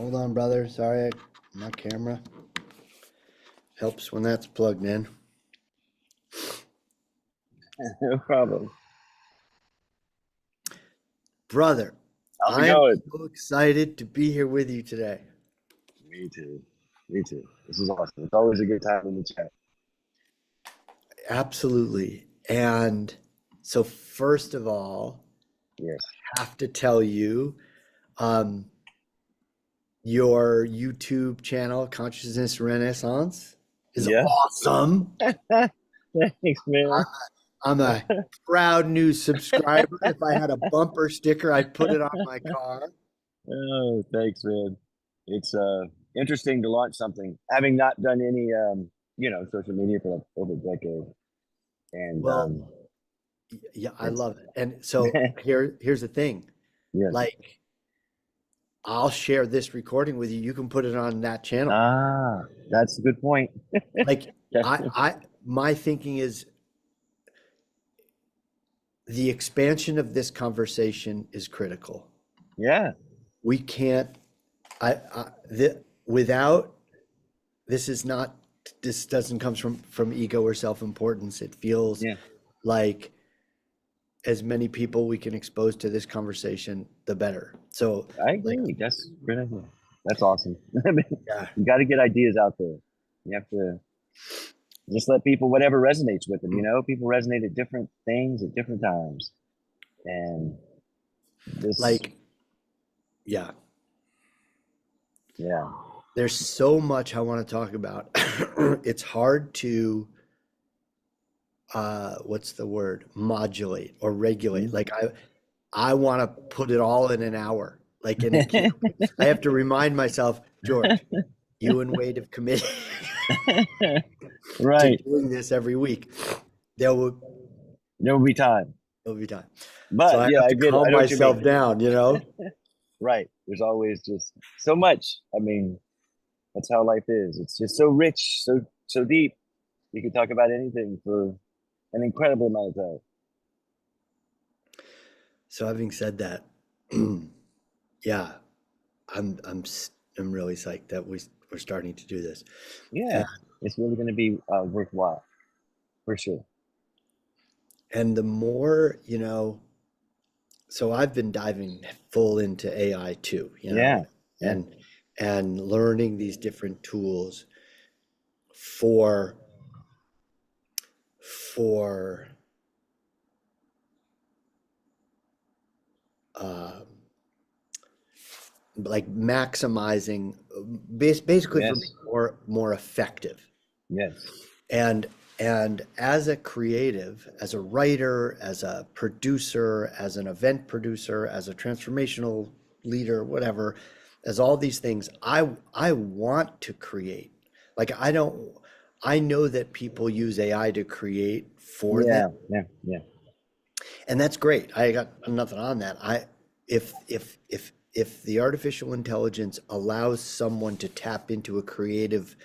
Hold on, brother. Sorry, my camera helps when that's plugged in. No problem. Brother, How's it I am going? so excited to be here with you today. Me too. Me too. This is awesome. It's always a good time in the chat. Absolutely. And so first of all, Yes. I have to tell you, um, your YouTube channel, Consciousness Renaissance, is Yeah. awesome. Thanks, man. I'm a proud new subscriber. If I had a bumper sticker, I'd put it on my car. Oh, thanks, man. It's interesting to launch something, having not done any social media for like over a decade. And Well, yeah, I it's love it. And so here's the thing. yes. Like, I'll share this recording with you. You can put it on that channel. That's a good point. Like, my thinking is the expansion of this conversation is critical. Yeah. We can't, without, this doesn't come from ego or self-importance. It feels Yeah. like as many people we can expose to this conversation, the better. So I like, agree. That's a great idea. That's awesome. yeah, You got to get ideas out there. You have to just let people, whatever resonates with them, people resonate at different things at different times. And this, like, yeah, yeah, there's so much I want to talk about. It's hard to, what's the word? Modulate or regulate. Mhm. Like I want to put it all in an hour. Like, and it can't, I have to remind myself, George, you and Wade have committed to right. doing this every week. There will There will be time. there'll be time. So But I yeah, have to I calm know what you myself mean. down, you know? Right. There's always just so much. I mean, that's how life is. It's just so rich, so deep. You can talk about anything for an incredible amount of time. So having said that, yeah, I'm really psyched that we're starting to do this. Yeah, it's really going to be worthwhile for sure. And the more, so I've been diving full into AI too, Yeah, yeah, and learning these different tools for for uh, like maximizing, basically for yes, being more effective. yes, And as a creative, as a writer, as a producer, as an event producer, as a transformational leader, whatever, as all these things, I want to create. Like, I know that people use AI to create for them, yeah, yeah, yeah, and that's great. I got nothing on that. If the artificial intelligence allows someone to tap into a creative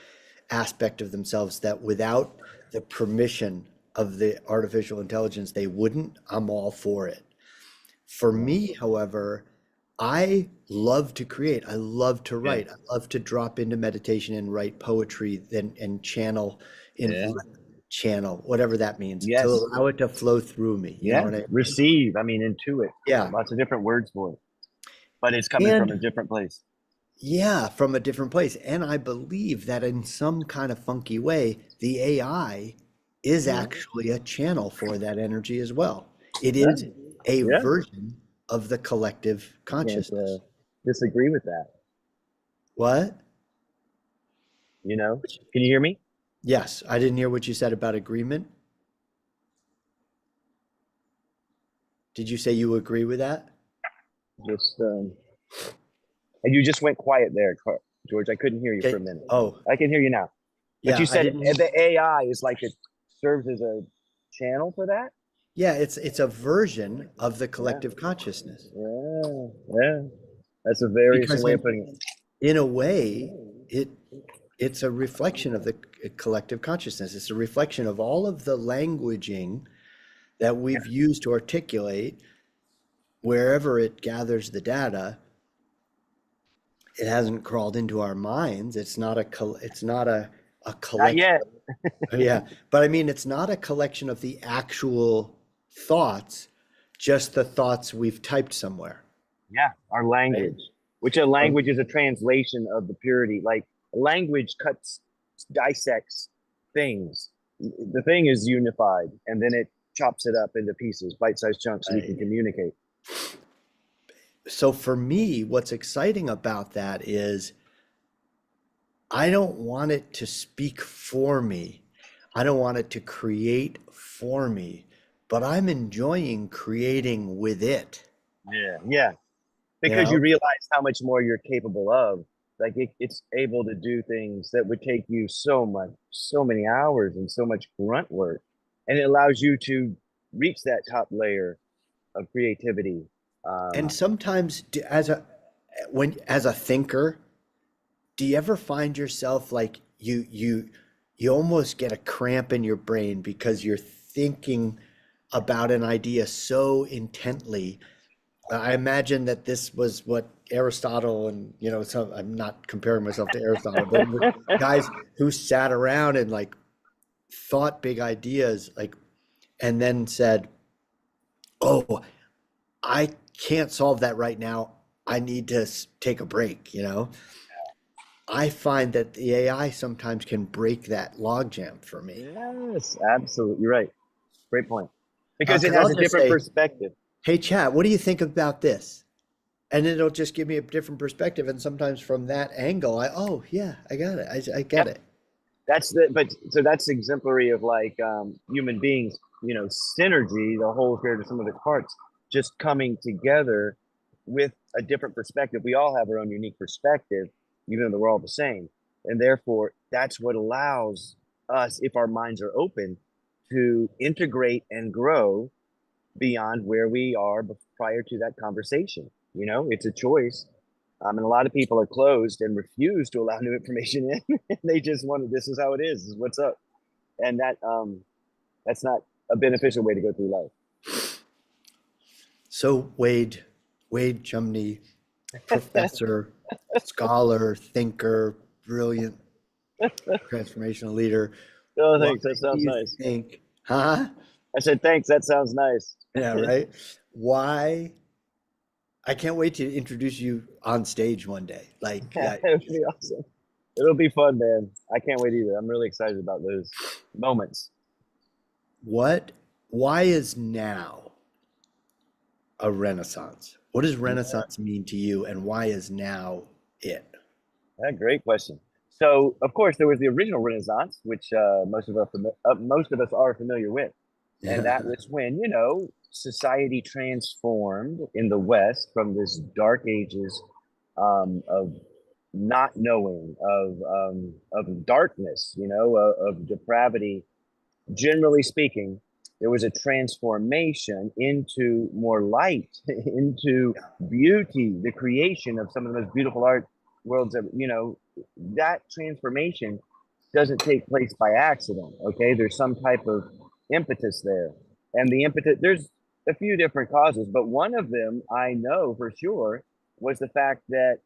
aspect of themselves that without the permission of the artificial intelligence they wouldn't, I'm all for it. For yeah, me, however, I love to create. I love to yeah, write. I love to drop into meditation and write poetry, then and yeah, channel, whatever that means, to yes, allow it to flow through me. You know yeah. what I mean? Receive. I mean, intuit. Yeah. Lots of different words for it, but it's coming from a And different place. yeah, from a different place. And I believe that in some kind of funky way, the AI is Yeah, actually a channel for that energy as well. It yeah, is a yeah. version of the collective Can't consciousness. disagree with that. What? Can you hear me? Yes, I didn't hear what you said about agreement. Did you say you agree with that? Just and you just went quiet there, George. I couldn't hear you for Okay. a minute. Oh, I can hear you now. But yeah, you I said didn't. the AI is like it serves as a channel for that? Yeah, it's a version of the Yeah. collective consciousness Yeah. Yeah. That's a very interesting because way of putting it. in a way, it's a reflection of the collective consciousness. It's a reflection of all of the languaging that Yeah. we've used to articulate wherever it gathers the data. it hasn't crawled into our minds. It's not a Not collection. yet. Yeah, but I mean, it's not a collection of the actual thoughts, just the thoughts we've typed somewhere, Yeah, our right? language, which a language is a translation of the purity. Like language cuts, dissects things. The thing is unified, and then it chops it up into pieces, bite-sized chunks, so we can Right. communicate. So for me, what's exciting about that is I don't want it to speak for me. I don't want it to create for me, but I'm enjoying creating with it, Yeah, yeah, you because you know? realize how much more you're capable of. Like it's able to do things that would take you so much, so many hours and so much grunt work, and it allows you to reach that top layer of creativity. And Um, sometimes as a thinker, do you ever find yourself like you almost get a cramp in your brain because you're thinking about an idea so intently. I imagine that this was what Aristotle and, so I'm not comparing myself to Aristotle, but the guys who sat around and like thought big ideas, like, and then said, "Oh, I can't solve that right now. I need to take a break." I find that the AI sometimes can break that logjam for me. yes, absolutely. You're right. Great point. Because it Because has I'll a just different say, perspective. "Hey, chat, what do you think about this?" And it'll just give me a different perspective. And sometimes from that angle, oh, yeah, I got it. I get Yep. it. That's the but so that's exemplary of like human beings, synergy, the whole shared to some of its parts, just coming together with a different perspective. We all have our own unique perspective, even though we're all the same. And therefore, that's what allows us, if our minds are open, to integrate and grow beyond where we are prior to that conversation. It's a choice. And a lot of people are closed and refuse to allow new information in. They just want this is how it is. This is what's up. And that's not a beneficial way to go through life. So, Wade Chumney, professor, scholar, thinker, brilliant transformational leader. Oh, Why thanks. That do sounds you nice. think, huh? I said, thanks. That sounds nice. Yeah, right. Why? I can't wait to introduce you on stage one day. Like, It would be awesome. It'll be fun, man. I can't wait either. I'm really excited about those moments. what, why is now a renaissance? What does renaissance mean to you, and why is now it? Yeah, great question. So, of course, there was the original Renaissance, which most of us are familiar with, and Yeah. that was when society transformed in the West from this dark ages of not knowing, of darkness, of depravity. Generally speaking, there was a transformation into more light, into beauty, the creation of some of the most beautiful art worlds ever. That transformation doesn't take place by accident. Okay, there's some type of impetus there, and the impetus there's a few different causes, but one of them I know for sure was the fact that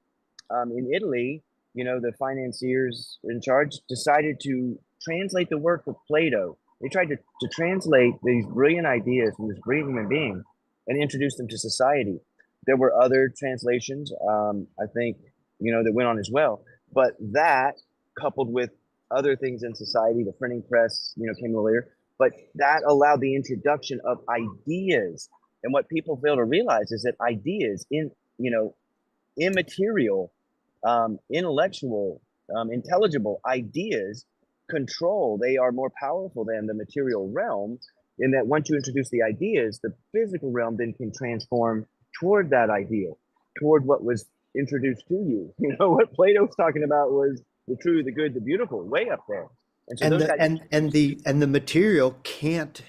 in Italy, the financiers in charge decided to translate the work of Plato. They tried to translate these brilliant ideas from this brilliant human being and introduce them to society. There were other translations, I think, that went on as well. But that, coupled with other things in society, the printing press, came later. But that allowed the introduction of ideas. And what people fail to realize is that ideas immaterial, intellectual, intelligible ideas control. They are more powerful than the material realm. In that, once you introduce the ideas, the physical realm then can transform toward that ideal, toward what was introduced to you. What Plato was talking about was the true, the good, the beautiful, way up there. And so and those the got and introduced. the material can't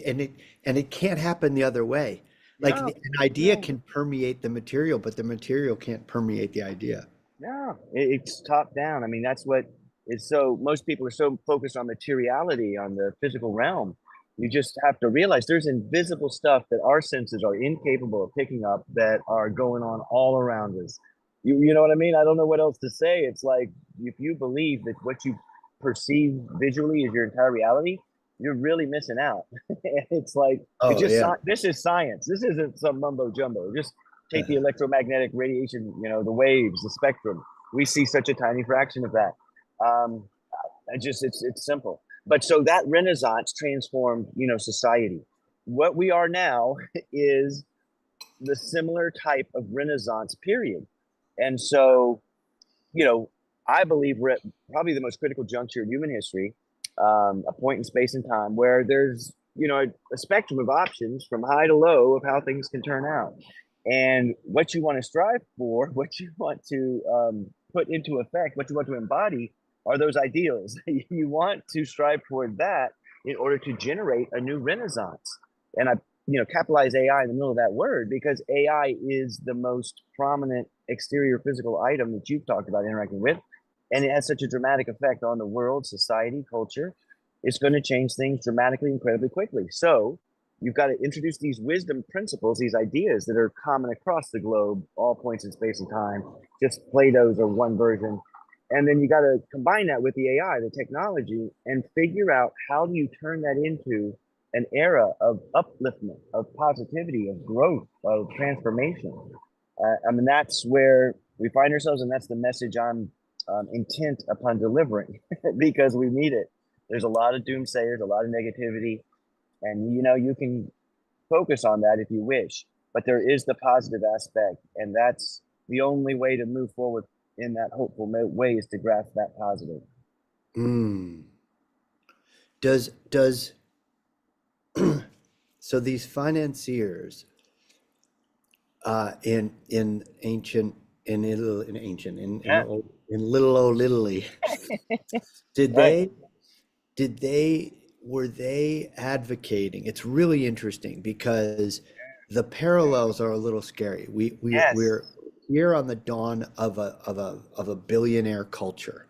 and it can't happen the other way. Like No, an idea no, can permeate the material, but the material can't permeate the idea. no, it's top down. I mean, that's what is so. Most people are so focused on materiality, on the physical realm. You just have to realize there's invisible stuff that our senses are incapable of picking up that are going on all around us. You know what I mean? I don't know what else to say. It's like if you believe that what you perceive visually is your entire reality, you're really missing out. It's like it's Oh just yeah. this is science. This isn't some mumbo jumbo. Just take the electromagnetic radiation, the waves, the spectrum. We see such a tiny fraction of that. Um, I just it's simple. But so that Renaissance transformed, society. What we are now is the similar type of Renaissance period. And so, you know, I believe we're at probably the most critical juncture in human history, a point in space and time where there's, a spectrum of options from high to low of how things can turn out. And what you want to strive for, what you want to put into effect, what you want to embody are those ideals. You want to strive toward that in order to generate a new renaissance. And I, capitalize AI in the middle of that word because AI is the most prominent exterior physical item that you've talked about interacting with. And it has such a dramatic effect on the world, society, culture. It's going to change things dramatically, incredibly quickly. So you've got to introduce these wisdom principles, these ideas that are common across the globe, all points in space and time. Just Plato's are one version. And then you got to combine that with the AI, the technology, and figure out how do you turn that into an era of upliftment, of positivity, of growth, of transformation. I mean, that's where we find ourselves, and that's the message I'm intent upon delivering because we need it. There's a lot of doomsayers, a lot of negativity, and you can focus on that if you wish, but there is the positive aspect, and that's the only way to move forward in that hopeful way is to grasp that positive. Mm. Does so these financiers in ancient in ancient Yeah, in little old Italy, did right. they did they were they advocating? It's really interesting because the parallels are a little scary. Yes. We're here on the dawn of a billionaire culture.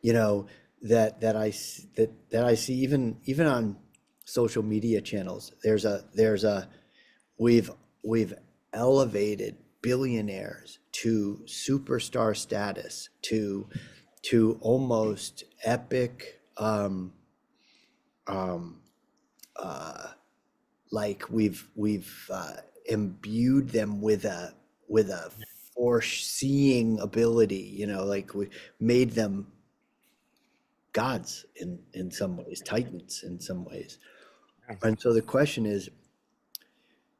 You know that I see even on social media channels. There's a we've we've elevated billionaires to superstar status to almost epic um, uh, like we've imbued them with a foreseeing ability, like we made them gods in some ways, titans in some ways. And so the question is,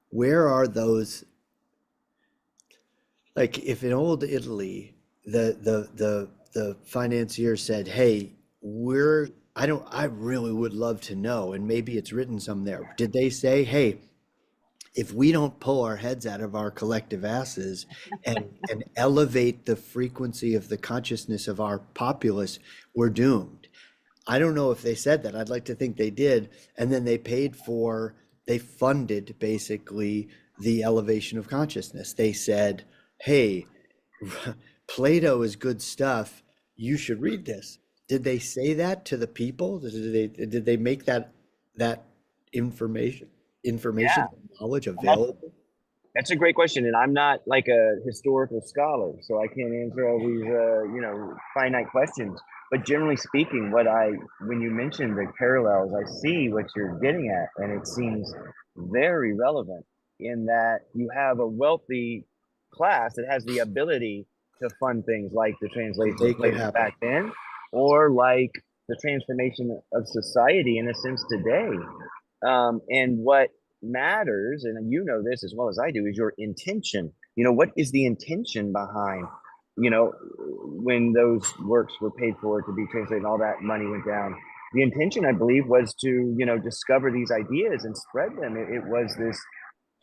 where are those, like if in old Italy the financier said, "Hey, I really would love to know," and maybe it's written some there. Did they say, "Hey, if we don't pull our heads out of our collective asses and elevate the frequency of the consciousness of our populace, we're doomed"? I don't know if they said that. I'd like to think they did. And then they funded basically the elevation of consciousness. They said, "Hey, Plato is good stuff. You should read this." Did they say that to the people? Did they make that information Yeah. knowledge And that's available? That's a great question, and I'm not like a historical scholar, so I can't answer all these, finite questions. But generally speaking, when you mention the parallels, I see what you're getting at, and it seems very relevant in that you have a wealthy class that has the ability to fund things like the To translation of make it Plato happen. back then, or like the transformation of society in a sense today. And what matters, and you know this as well as I do, is your intention. What is the intention behind, when those works were paid for to be translated and all that money went down? The intention, I believe, was to, discover these ideas and spread them. It was this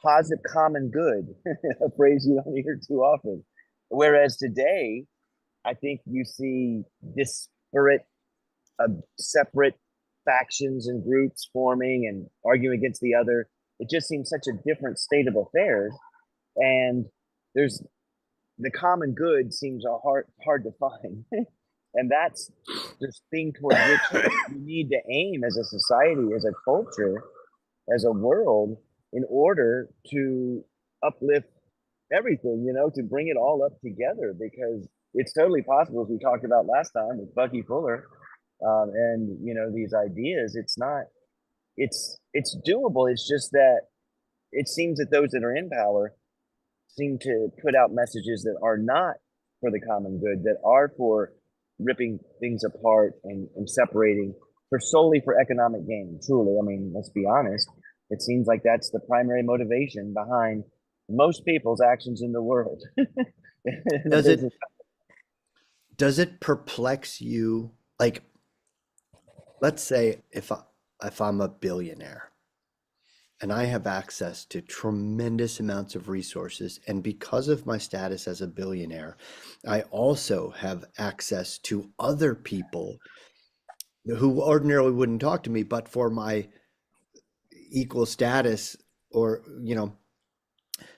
positive common good, a phrase you don't hear too often. Whereas today, I think you see disparate separate factions and groups forming and arguing against the other. It just seems such a different state of affairs. And there's the common good seems hard to find. And that's this thing toward which you need to aim as a society, as a culture, as a world, in order to uplift everything, to bring it all up together, because it's totally possible, as we talked about last time with Bucky Fuller, and these ideas. It's not. It's doable. It's just that it seems that those that are in power seem to put out messages that are not for the common good, that are for ripping things apart and separating for solely for economic gain. Truly, I mean, let's be honest. It seems like that's the primary motivation behind most people's actions in the world. In the Does it business. does it perplex you? Like, let's say if I'm a billionaire and I have access to tremendous amounts of resources, and because of my status as a billionaire, I also have access to other people who ordinarily wouldn't talk to me, but for my equal status, or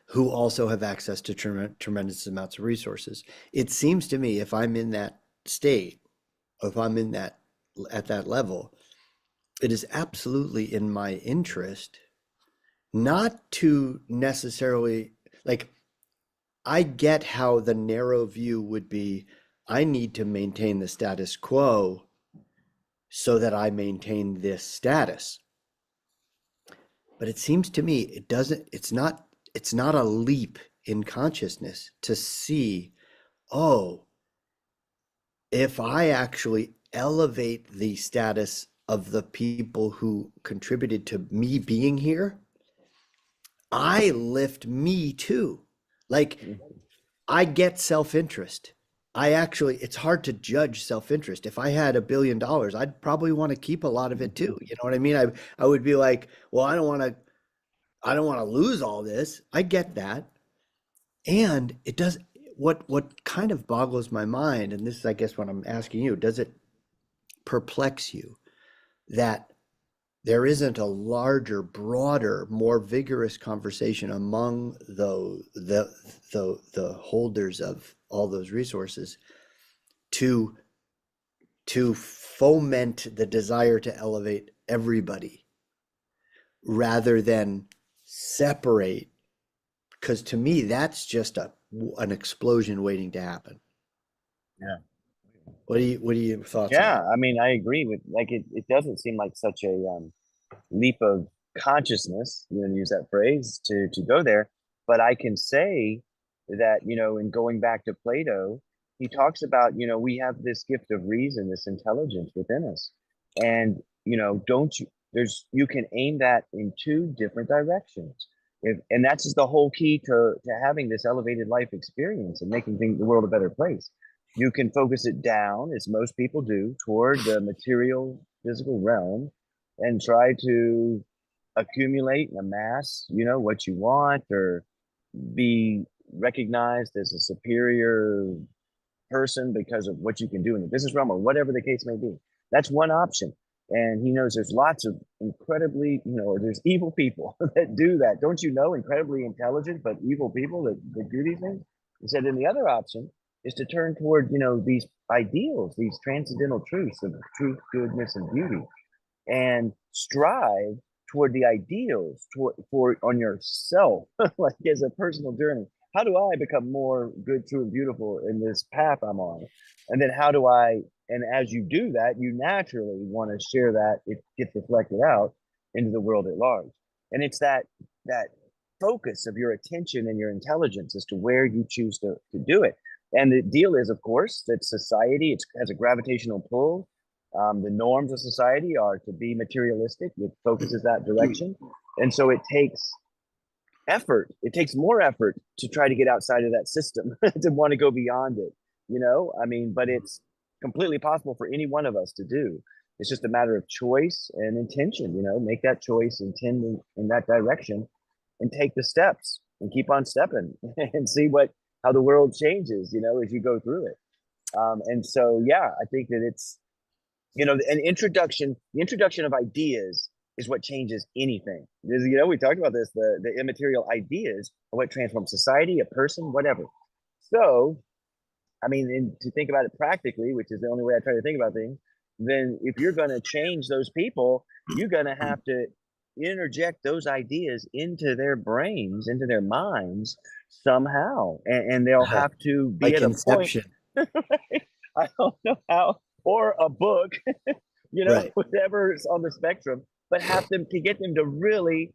who also have access to tremendous amounts of resources. It seems to me, if I'm in that state, if I'm in that at that level, it is absolutely in my interest not to necessarily, like, I get how the narrow view would be, I need to maintain the status quo so that I maintain this status. But it seems to me it's not a leap in consciousness to see, oh, if I actually elevate the status of the people who contributed to me being here, I lift me too. Like, I get self-interest. It's hard to judge self-interest. If I had $1 billion, I'd probably want to keep a lot of it too. You know what I mean? I would be like, well, I don't want to lose all this. I get that. And it does, what kind of boggles my mind, and this is, I guess, what I'm asking you, does it perplex you that there isn't a larger, broader, more vigorous conversation among the holders of all those resources to foment the desire to elevate everybody rather than separate? Because to me, that's just an explosion waiting to happen. Yeah. What are your thoughts on Yeah, that? I mean, I agree with, like, it doesn't seem like such a leap of consciousness, to use that phrase, to go there. But I can say that, in going back to Plato, he talks about, we have this gift of reason, this intelligence within us. And, don't you, you can aim that in two different directions. And that's just the whole key to having this elevated life experience and making the world a better place. You can focus it down, as most people do, toward the material physical realm, and try to accumulate and amass, what you want, or be recognized as a superior person because of what you can do in the business realm, or whatever the case may be. That's one option. And he knows there's lots of incredibly, or there's evil people that do that. Don't you know, incredibly intelligent, but evil people that do these things? He said, and the other option is to turn toward, these ideals, these transcendental truths of truth, goodness, and beauty, and strive toward the ideals for on yourself, like as a personal journey. How do I become more good, true, and beautiful in this path I'm on? And then how do I, and as you do that, you naturally want to share that, it gets reflected out into the world at large. And it's that focus of your attention and your intelligence as to where you choose to do it. And the deal is, of course, that society, it has a gravitational pull. The norms of society are to be materialistic. It focuses that direction. And so it takes effort. It takes more effort to try to get outside of that system, to want to go beyond it. I mean, but it's completely possible for any one of us to do. It's just a matter of choice and intention, make that choice, intend in that direction, and take the steps and keep on stepping and see how the world changes, as you go through it. And so, yeah, I think that it's, the introduction of ideas is what changes anything. We talked about this, the immaterial ideas are what transform society, a person, whatever. So, I mean, and to think about it practically, which is the only way I try to think about things, then if you're going to change those people, you're going to have to interject those ideas into their brains, into their minds, somehow, and they'll have to be Like at a point. Inception. I don't know how, or a book, Right. whatever's on the spectrum, but have them to get them to really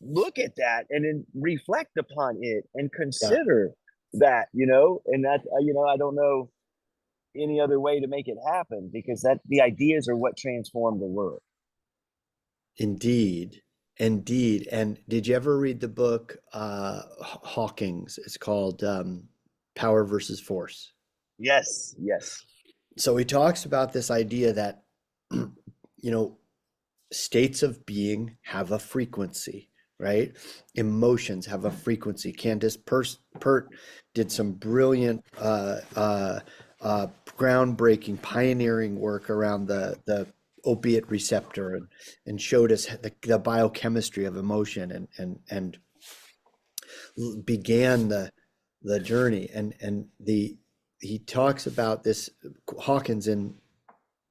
look at that and then reflect upon it and Yeah. consider that, and that, I don't know any other way to make it happen, because that the ideas are what transform the world. Indeed. Indeed. And did you ever read the book Hawking's? It's called Power versus Force. Yes, yes. So he talks about this idea that, states of being have a frequency, right? Emotions have a frequency. Candace Pert did some brilliant, groundbreaking, pioneering work around the opiate receptor and showed us the biochemistry of emotion and began the journey. And he talks about this. Hawkins in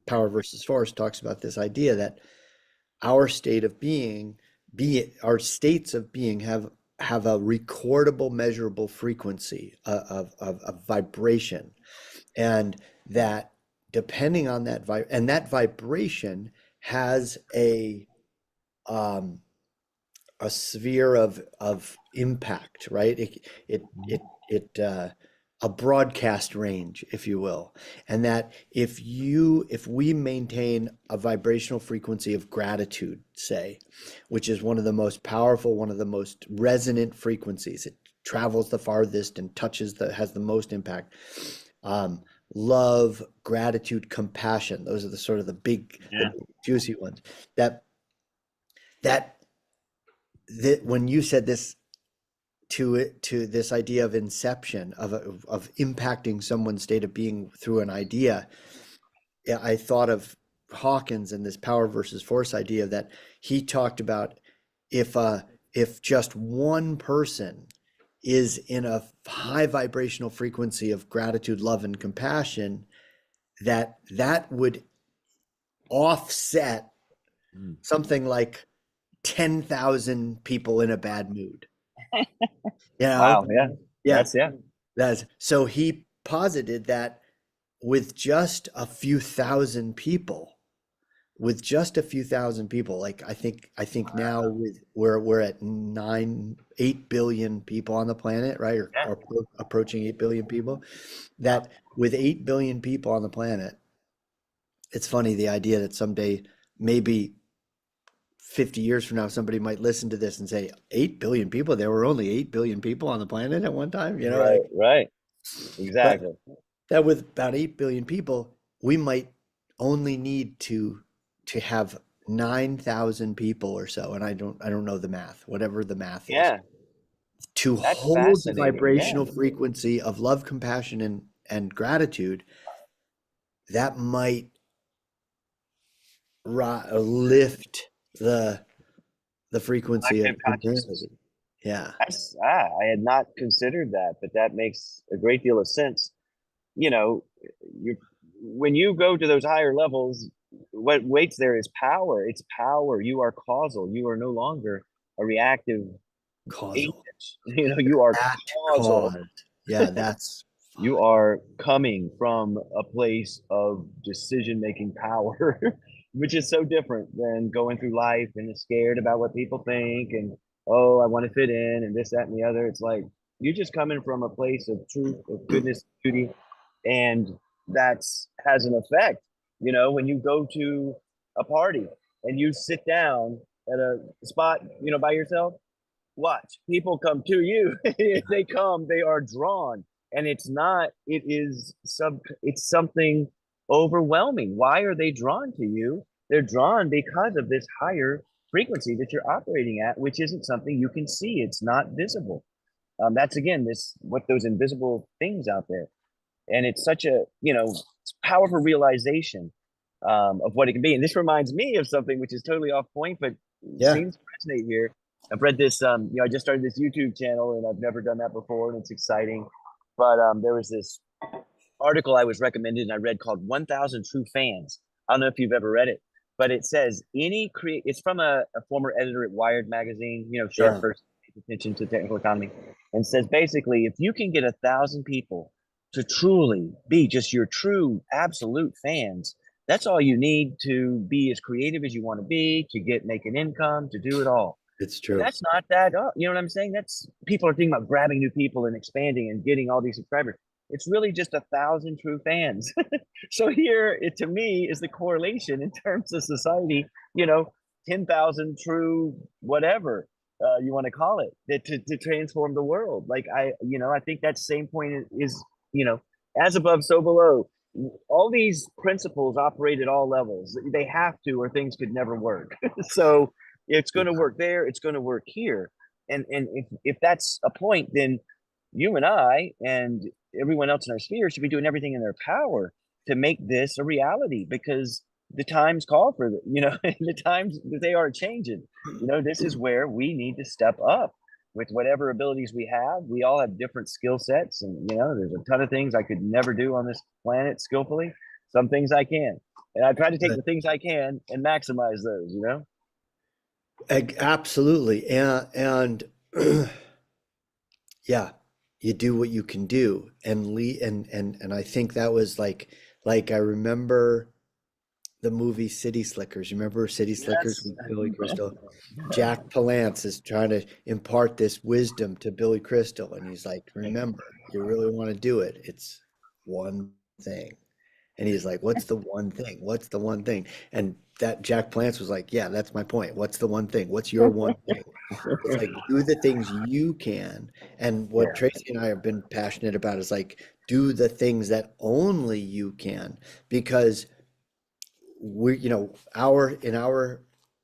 Power versus Force talks about this idea that our state of being, our states of being have a recordable, measurable frequency of vibration, and that depending on that and that vibration has um, a sphere of impact, right? It a broadcast range, if you will, and that if we maintain a vibrational frequency of gratitude, say, which is one of the most powerful, one of the most resonant frequencies, it travels the farthest and has the most impact. Love, gratitude, compassion; those are the sort of the Yeah. big juicy ones. That that that when you said this to this idea of inception of impacting someone's state of being through an idea, yeah, I thought of Hawkins and this power versus force idea that he talked about. If just one person is in a high vibrational frequency of gratitude, love, and compassion, that would offset Mm. something like 10,000 people in a bad mood. You know? Wow. Yeah. Yeah. Yeah. That's so he posited that with just a few thousand people, like I think now we're at 8 billion people on the planet, right? Yeah. Or approaching 8 billion people. That with 8 billion people on the planet, it's funny the idea that someday, maybe 50 years from now, somebody might listen to this and say, 8 billion people, there were only 8 billion people on the planet at one time, Right. like, Right. but Exactly. that with about 8 billion people, we might only need to have 9,000 people or so, and I don't know the math, whatever the math is, Yeah. to That's hold the fascinating. Yeah. vibrational frequency of love, compassion, and gratitude. That might lift the frequency of Collective consciousness. humanity. Yeah. I had not considered that, but that makes a great deal of sense. You know, you when you go to those higher levels, what waits there is power. It's power. You are causal. You are no longer a reactive agent. Causal. You are That causal. cause. Yeah, that's You are coming from a place of decision making power, which is so different than going through life and is scared about what people think and, oh, I want to fit in and this, that, and the other. It's like you're just coming from a place of truth, of goodness, beauty, and that's has an effect. When you go to a party and you sit down at a spot, by yourself, watch people come to you. If they come, they are drawn, and it's something overwhelming. Why are they drawn to you? They're drawn because of this higher frequency that you're operating at, which isn't something you can see. It's not visible. That's again this what those invisible things out there, and it's such a powerful realization of what it can be. And this reminds me of something which is totally off point, but yeah. seems to resonate here. I've read this. I just started this YouTube channel, and I've never done that before, and it's exciting. But there was this article I was recommended, and I read called "1,000 True Fans." I don't know if you've ever read it, but it says it's from a former editor at Wired magazine. Sharp Yeah. person. attention to technical economy, and says basically, if you can get 1,000 people to truly be just your true absolute fans, that's all you need to be as creative as you want to be, to make an income, to do it all. It's And true. that's not that, you know what I'm saying? That's people are thinking about grabbing new people and expanding and getting all these subscribers. It's really just 1,000 true fans. So here, it to me is the correlation in terms of society. 10,000 true whatever you want to call it, that to transform the world. Like I think that same point is as above, so below. All these principles operate at all levels. They have to, or things could never work. So it's going to work there. It's going to work here. And if that's a point, then you and I and everyone else in our sphere should be doing everything in their power to make this a reality, because the times call for it. The times that they are changing. This is where we need to step up with whatever abilities we have. We all have different skill sets, and there's a ton of things I could never do on this planet skillfully. Some things I can, and I try to take the things I can and maximize those. Absolutely. And yeah, you do what you can do. And I think that was like I remember the movie City Slickers. You remember City Slickers Yes. with Billy Crystal? Jack Palance is trying to impart this wisdom to Billy Crystal, and he's like, remember, you really want to do it, it's one thing. And he's like, what's the one thing? What's the one thing? And that Jack Palance was like, yeah, that's my point. What's the one thing? What's your one thing? It's like, do the things you can. And what Yeah. Tracy and I have been passionate about is like, do the things that only you can. Because we, in our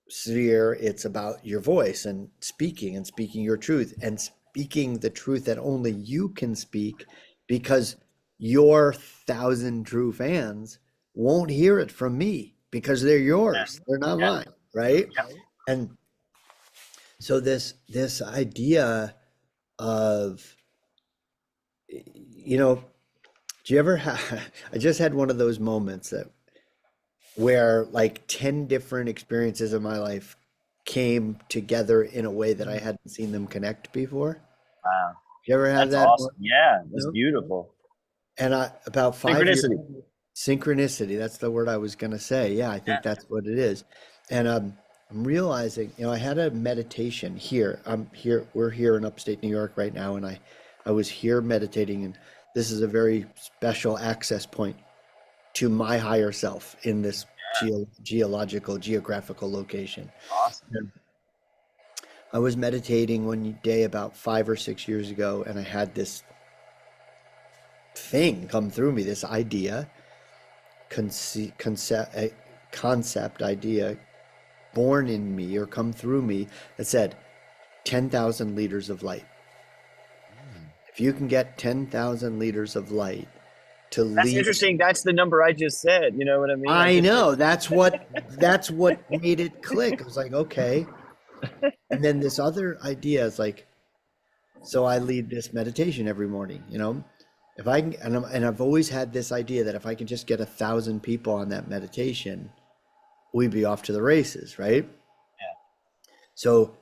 sphere, it's about your voice and speaking your truth and speaking the truth that only you can speak, because your 1,000 true fans won't hear it from me because they're yours. They're not Yeah. mine, right? Yeah. And so this idea of, do you ever have, I just had one of those moments where like 10 different experiences of my life came together in a way that I hadn't seen them connect before. Wow. You ever have That's that? awesome. Yeah, that's No? beautiful. And about 5 years, Synchronicity. synchronicity, that's the word I was going to say. Yeah, I Yeah. think that's what it is. And I'm realizing, I had a meditation here. We're here in upstate New York right now, and I was here meditating, and this is a very special access point to my higher self in this geographical location. Awesome. And I was meditating one day about 5 or 6 years ago, and I had this thing come through me, this idea, concept idea born in me or come through me that said 10,000 liters of light. If you can get 10,000 liters of light to That's lead. interesting. That's the number I just said. You know what I mean? I know, that's what made it click. I was like, okay. And then this other idea is like, so I lead this meditation every morning, if I can, and I've always had this idea that if I can just get 1,000 people on that meditation, we'd be off to the races, right? So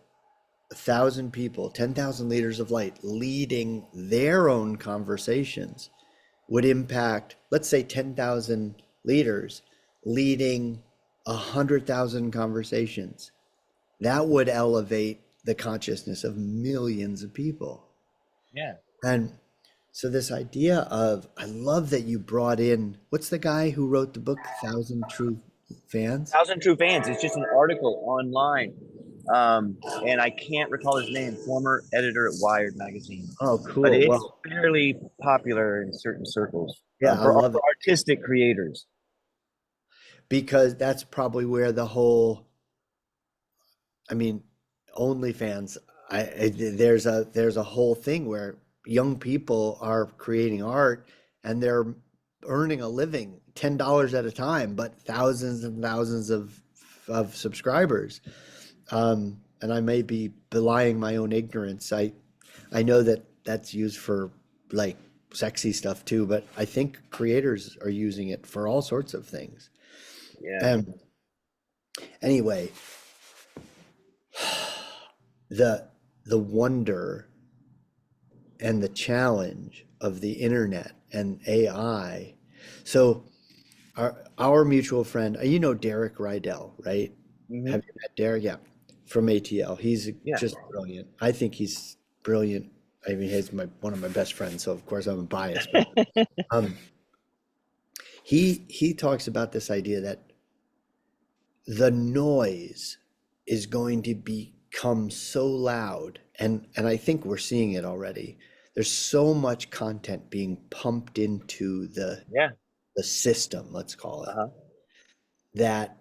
1,000 people, 10,000 liters of light leading their own conversations would impact, let's say 10,000 leaders leading 100,000 conversations. That would elevate the consciousness of millions of people. Yeah. And so this idea of, I love that you brought in, what's the guy who wrote the book, 1,000 True Fans? 1,000 True Fans. It's just an article online. And I can't recall his name, former editor at Wired magazine. Oh, But cool. it's Well, fairly popular in certain circles yeah, I for love it, artistic creators. because that's probably where the whole, I mean, OnlyFans, there's a whole thing where young people are creating art and they're earning a living, $10 at a time, but thousands and thousands of subscribers. And I may be belying my own ignorance. I know that that's used for like sexy stuff too, but I think creators are using it for all sorts of things. Yeah. And anyway, the the wonder and the challenge of the internet and AI. So our mutual friend, you know Derek Rydell, right? Hmm. Have you met Derek? Yeah, from ATL. He's Yeah. just brilliant. I think he's brilliant. I mean, he's one of my best friends, so of course I'm biased. But um, he talks about this idea that the noise is going to become so loud, and I think we're seeing it already. There's so much content being pumped into Yeah. the system, let's call it, Uh-huh. that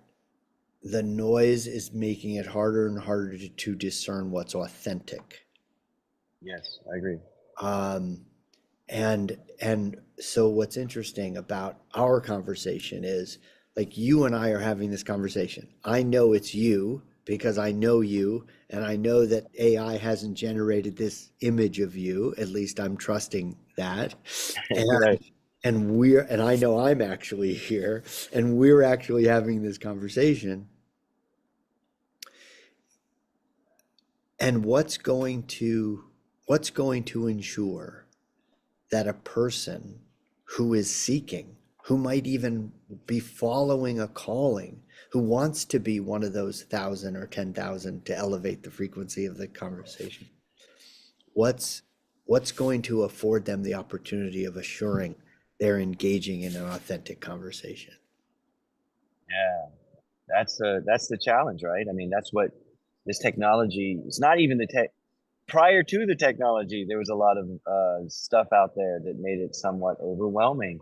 the noise is making it harder and harder to discern what's authentic. Yes, I agree. Um, and so what's interesting about our conversation is like you and I are having this conversation. I know it's you because I know you, and I know that AI hasn't generated this image of you. At least I'm trusting that. And Right. and I know I'm actually here and we're actually having this conversation. And what's going to ensure that a person who is seeking, who might even be following a calling, who wants to be one of those 1,000 or 10,000 to elevate the frequency of the conversation, what's what's going to afford them the opportunity of assuring they're engaging in an authentic conversation? Yeah. That's the challenge, right? I mean, that's what this technology, it's not even the tech prior to the technology, there was a lot of stuff out there that made it somewhat overwhelming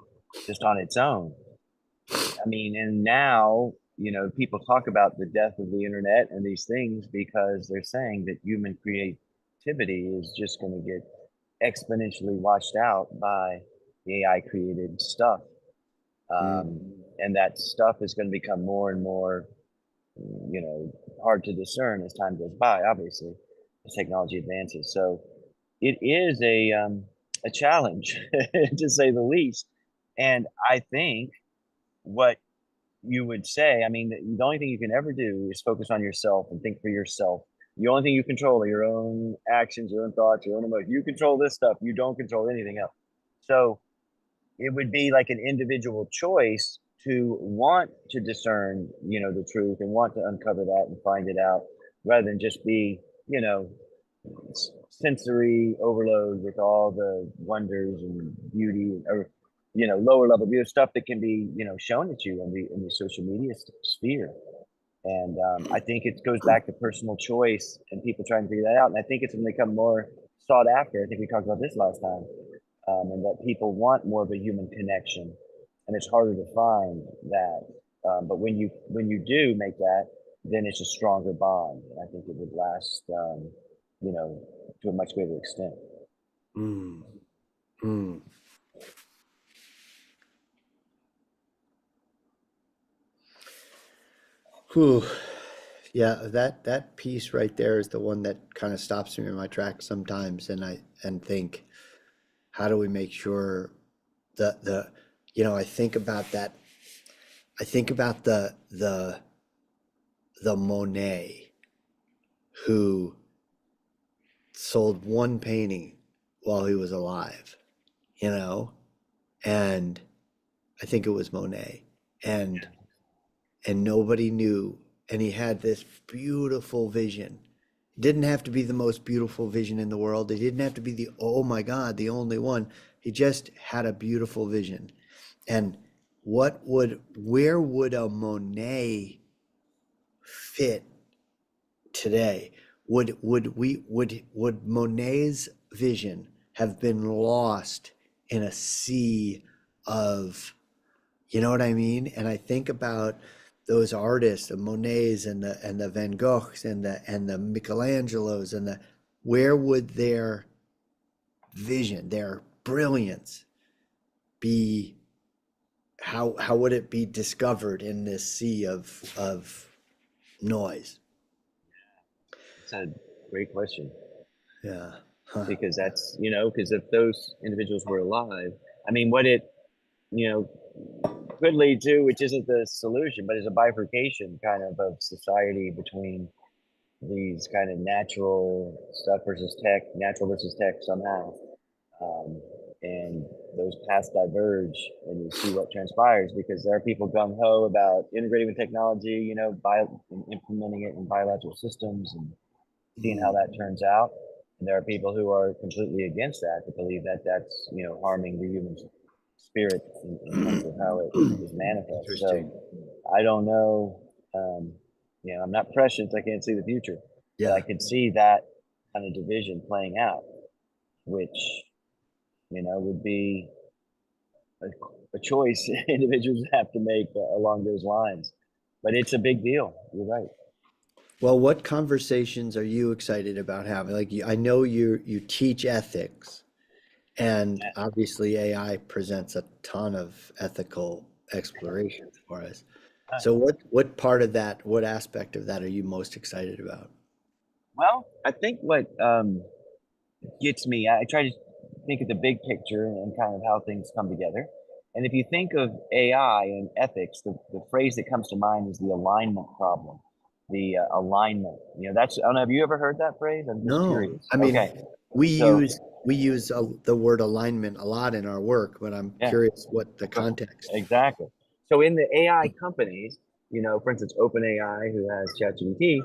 just on its own. I mean, and now, people talk about the death of the internet and these things because they're saying that human creativity is just going to get exponentially washed out by the AI created stuff. Mm, And that stuff is going to become more and more, hard to discern as time goes by, obviously, as technology advances. So it is a challenge, to say the least. And I think what you would say, I mean, the only thing you can ever do is focus on yourself and think for yourself. The only thing you control are your own actions, your own thoughts, your own emotions. You control this stuff. You don't control anything else. So it would be like an individual choice to want to discern, the truth and want to uncover that and find it out rather than just be, sensory overload with all the wonders and beauty or lower level beauty stuff that can be shown at you in the social media sphere. And I think it goes back to personal choice and people trying to figure that out. And I think it's going to become more sought after. I think we talked about this last time, and that people want more of a human connection, and it's harder to find that. But when you do make that, then it's a stronger bond, and I think it would last, you know, to a much greater extent. mm, mm. Whew. Yeah, that piece right there is the one that kind of stops me in my tracks sometimes, and I think, how do we make sure the I think about that. I think about the Monet who sold one painting while he was alive, you know, and I think it was Monet, and nobody knew, and he had this beautiful vision. It didn't have to be the most beautiful vision in the world. It didn't have to be the, oh my God, the only one. He just had a beautiful vision. And where would a Monet fit today? Would Monet's vision have been lost in a sea of, you know what I mean? And I think about those artists, the Monets and the Van Goghs and the Michelangelos and the, where would their vision, their brilliance be, how would it be discovered in this sea of noise? It's a great question Yeah. Huh. because that's because if those individuals were alive, I mean, what it you could lead to, which isn't the solution, but is a bifurcation kind of society between these kind of natural stuff versus tech, natural versus tech somehow. Um, and those paths diverge, and you see what transpires because there are people gung ho about integrating with technology, and implementing it in biological systems and seeing how that Mm, turns out. And there are people who are completely against that, to believe that that's harming the human spirit in terms of how it is manifest. interesting. So I don't know. Um, I'm not prescient. I can't see the future, but I Yeah. could see that kind of division playing out, which would be a choice individuals have to make along those lines. But it's a big deal. You're right. Well, what conversations are you excited about having? Like, I know you teach ethics, and obviously AI presents a ton of ethical explorations for us. So what part of that, what aspect of that are you most excited about? Well, I think what gets me, I try to think of the big picture and kind of how things come together. And if you think of AI and ethics, the phrase that comes to mind is the alignment problem. The alignment. That's, I don't know, have you ever heard that phrase? I'm just No, curious. I Okay. mean, we So, use we use the word alignment a lot in our work, but I'm yeah. curious what the context. Exactly. So in the AI companies, for instance, OpenAI, who has ChatGPT,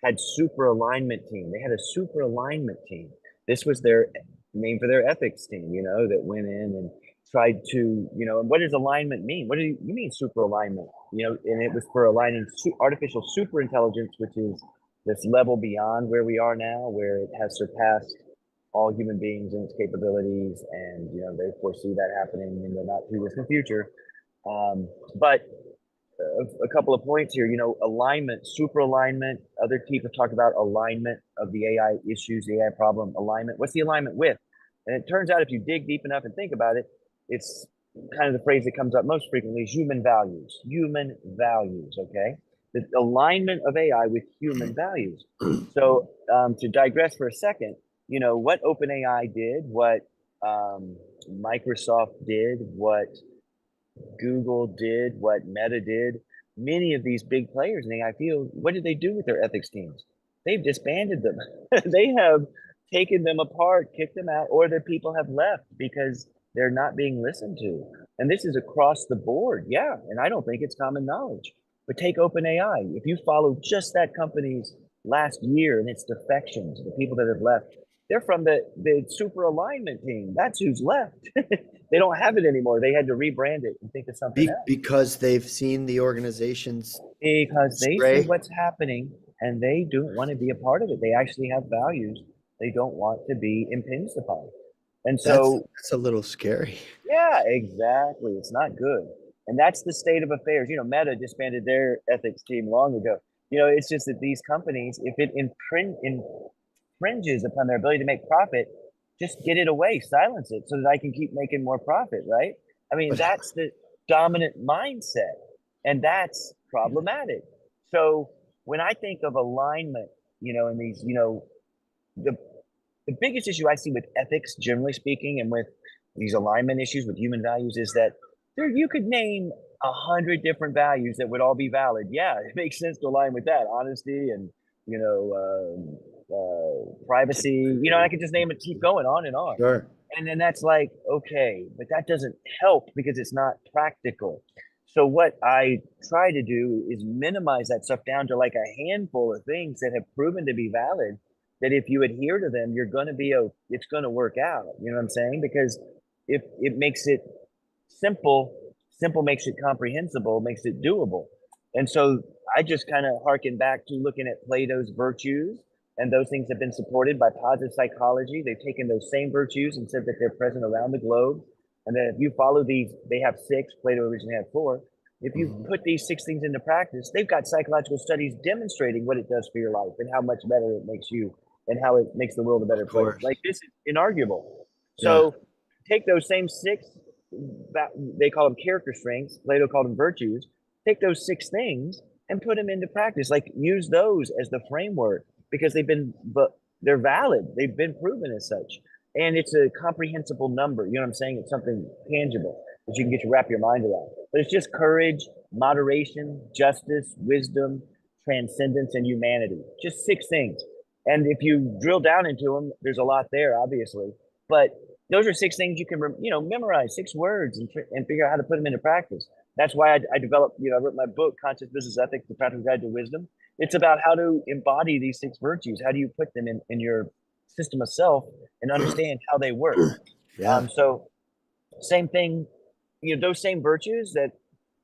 had super alignment team. They had a super alignment team. This was their name for their ethics team, that went in and tried to, and what does alignment mean? What do you mean super alignment? And it was for aligning artificial super intelligence, which is this level beyond where we are now, where it has surpassed all human beings and its capabilities, and they foresee that happening in the not too distant future. But a couple of points here. Alignment, super alignment. Other people talk about alignment of the AI issues, the AI problem. Alignment. What's the alignment with? And it turns out, if you dig deep enough and think about it, it's kind of the phrase that comes up most frequently is human values. Human values. Okay, the alignment of AI with human values. So to digress for a second, what OpenAI did, what Microsoft did, what Google did, what Meta did, many of these big players in the AI field, what did they do with their ethics teams? They've disbanded them. They have taken them apart, kicked them out, or their people have left because they're not being listened to. And this is across the board. Yeah. And I don't think it's common knowledge. But take OpenAI. If you follow just that company's last year and its defections, the people that have left, they're from the super alignment team. That's who's left. They don't have it anymore. They had to rebrand it and think of something else Because they've seen the organizations because they see stray. what's happening and they don't want to be a part of it. They actually have values they don't want to be impinged upon. And That's so, that's a little scary. yeah, exactly. It's not good. And that's the state of affairs. Meta disbanded their ethics team long ago. It's just that these companies, if it infringes upon their ability to make profit, just get it away, silence it so that I can keep making more profit, right? I mean, But that's the dominant mindset, and that's problematic. So when I think of alignment, in these, the biggest issue I see with ethics, generally speaking, and with these alignment issues with human values is that you could name 100 different values that would all be valid. Yeah, it makes sense to align with that. Honesty and, privacy. I could just name it, keep going on and on. sure. And then that's like, okay, but that doesn't help because it's not practical. So what I try to do is minimize that stuff down to like a handful of things that have proven to be valid, that if you adhere to them, you're going to be, it's going to work out. You know what I'm saying? Because if it makes it simple, simple makes it comprehensible, makes it doable. And so I just kind of harken back to looking at Plato's virtues, and those things have been supported by positive psychology. They've taken those same virtues and said that they're present around the globe. And that if you follow these, they have six, Plato originally had four. If you Mhm. put these six things into practice, they've got psychological studies demonstrating what it does for your life and how much better it makes you and how it makes the world a better Of place. course. Like, this is inarguable. Yeah. So take those same six, they call them character strengths, Plato called them virtues. Take those six things and put them into practice. Like, use those as the framework because they're valid. They've been proven as such. And it's a comprehensible number. You know what I'm saying? It's something tangible that you can wrap your mind around. But it's just courage, moderation, justice, wisdom, transcendence, and humanity. Just 6 things. And if you drill down into them, there's a lot there, obviously. But those are 6 things you can, memorize 6 words and figure out how to put them into practice. That's why I developed, I wrote my book, Conscious Business Ethics, The Practical Guide to Wisdom. It's about how to embody these 6 virtues. How do you put them in your system of self and understand how they work? Yeah. So same thing, those same virtues, that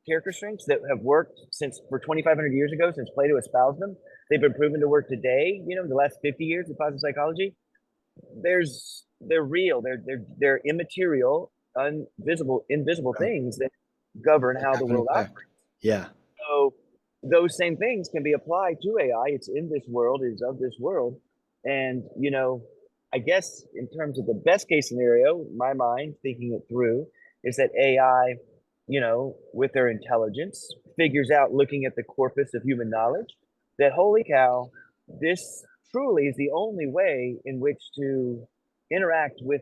character strengths that have worked since for 2,500 years ago, since Plato espoused them, they've been proven to work today. The last 50 years of positive psychology. They're real. They're immaterial, invisible things that govern That how have the an world impact. operates. Yeah. So those same things can be applied to AI. It's in this world, is of this world. And, I guess in terms of the best case scenario, my mind thinking it through is that AI, with their intelligence, figures out, looking at the corpus of human knowledge, that holy cow, this truly is the only way in which to interact with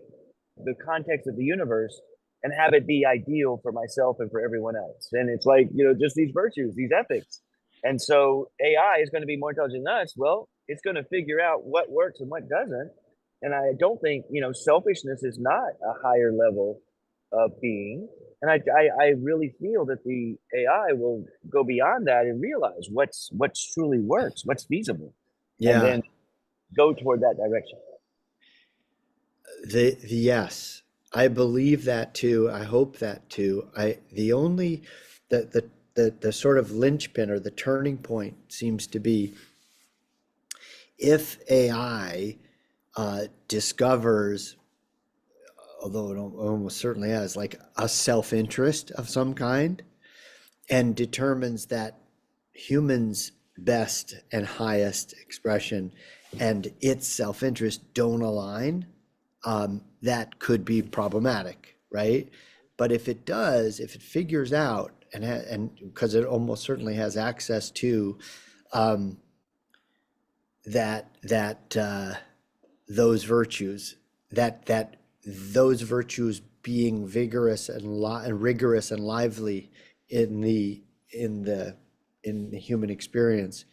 the context of the universe and have it be ideal for myself and for everyone else. And it's like, just these virtues, these ethics. And so AI is going to be more intelligent than us. Well, it's going to figure out what works and what doesn't. And I don't think, selfishness is not a higher level of being. And I really feel that the AI will go beyond that and realize what's truly works, what's feasible, and Yeah. then go toward that direction. Yes, I believe that too. I hope that too. The sort of linchpin or the turning point seems to be if AI discovers, although it almost certainly has, like a self-interest of some kind, and determines that humans' best and highest expression and its self-interest don't align, that could be problematic, right? But if it does, if it figures out and because it almost certainly has access to um, that those virtues, those virtues being vigorous and rigorous and lively in in the in the human experience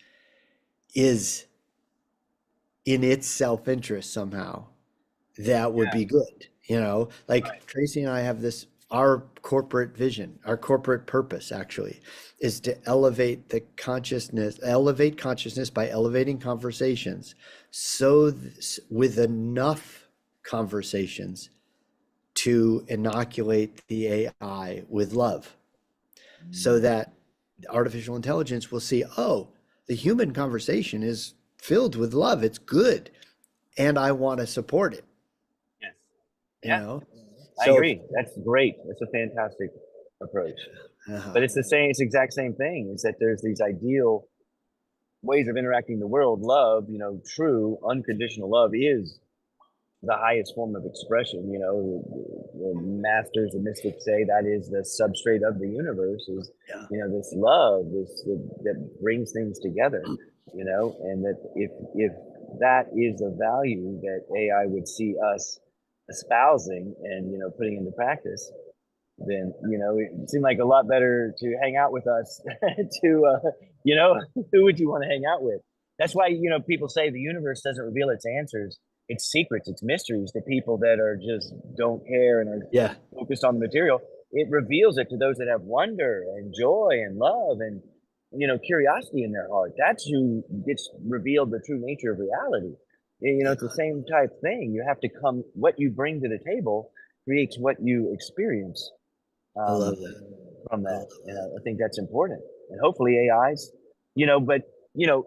is in its self-interest somehow, that would Yeah. be good. Right. Like Tracy and I have this, our corporate vision, our corporate purpose actually is to elevate consciousness by elevating conversations. So with enough conversations to inoculate the AI with love, so that artificial intelligence will see, oh, the human conversation is filled with love. It's good. And I want to support it, Yes. you Yeah, know? I So, agree. That's great. That's a fantastic approach. uh, But it's the same. It's the exact same thing. Is that there's these ideal ways of interacting in the world. Love, true unconditional love is the highest form of expression. The masters, the mystics say that is the substrate of the universe. Is yeah, this love, that brings things together. And that if that is the value that AI would see us espousing and putting into practice, then it seemed like a lot better to hang out with us. To who would you want to hang out with? That's why people say the universe doesn't reveal its answers, its secrets, its mysteries to people that are just don't care and are yeah, focused on the material. It reveals it to those that have wonder and joy and love and curiosity in their heart. That's who gets revealed the true nature of reality. yeah. It's the same type thing. You have to come. What you bring to the table creates what you experience I love um, that. from I that. love And that. I think that's important. And hopefully AIs, but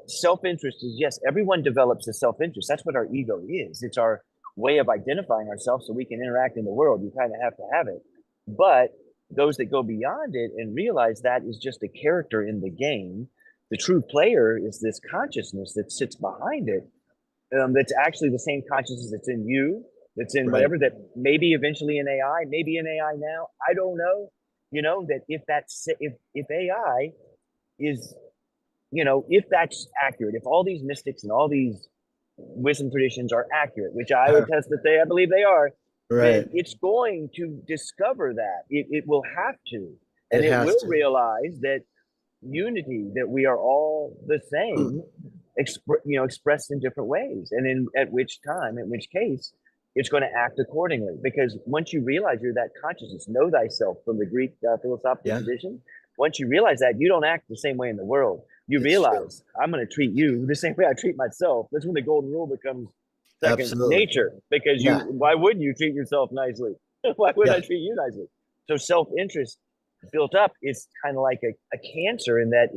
self-interest is, yes, everyone develops a self-interest. That's what our ego is. It's our way of identifying ourselves so we can interact in the world. You kind of have to have it. But those that go beyond it and realize that is just a character in the game, the true player is this consciousness that sits behind it. That's actually the same consciousness that's in you, that's in Right. whatever, that maybe eventually in AI, maybe in AI now. I don't know. That if AI is, if that's accurate, if all these mystics and all these wisdom traditions are accurate, which I attest that I believe they are, then Right. it's going to discover that it will have to, and It it has will to. realize that unity, that we are all the same, expressed in different ways, and in at which time, in which case, it's going to act accordingly. Because once you realize you're that consciousness, know thyself from the Greek philosophical Yeah, tradition. Once you realize that, you don't act the same way in the world. You it's true. realize I'm going to treat you the same way I treat myself. That's when the golden rule becomes second Absolutely. nature. Because Yeah, why wouldn't you treat yourself nicely? Why would yeah. I treat you nicely? So self-interest built up is kind of like a cancer, in that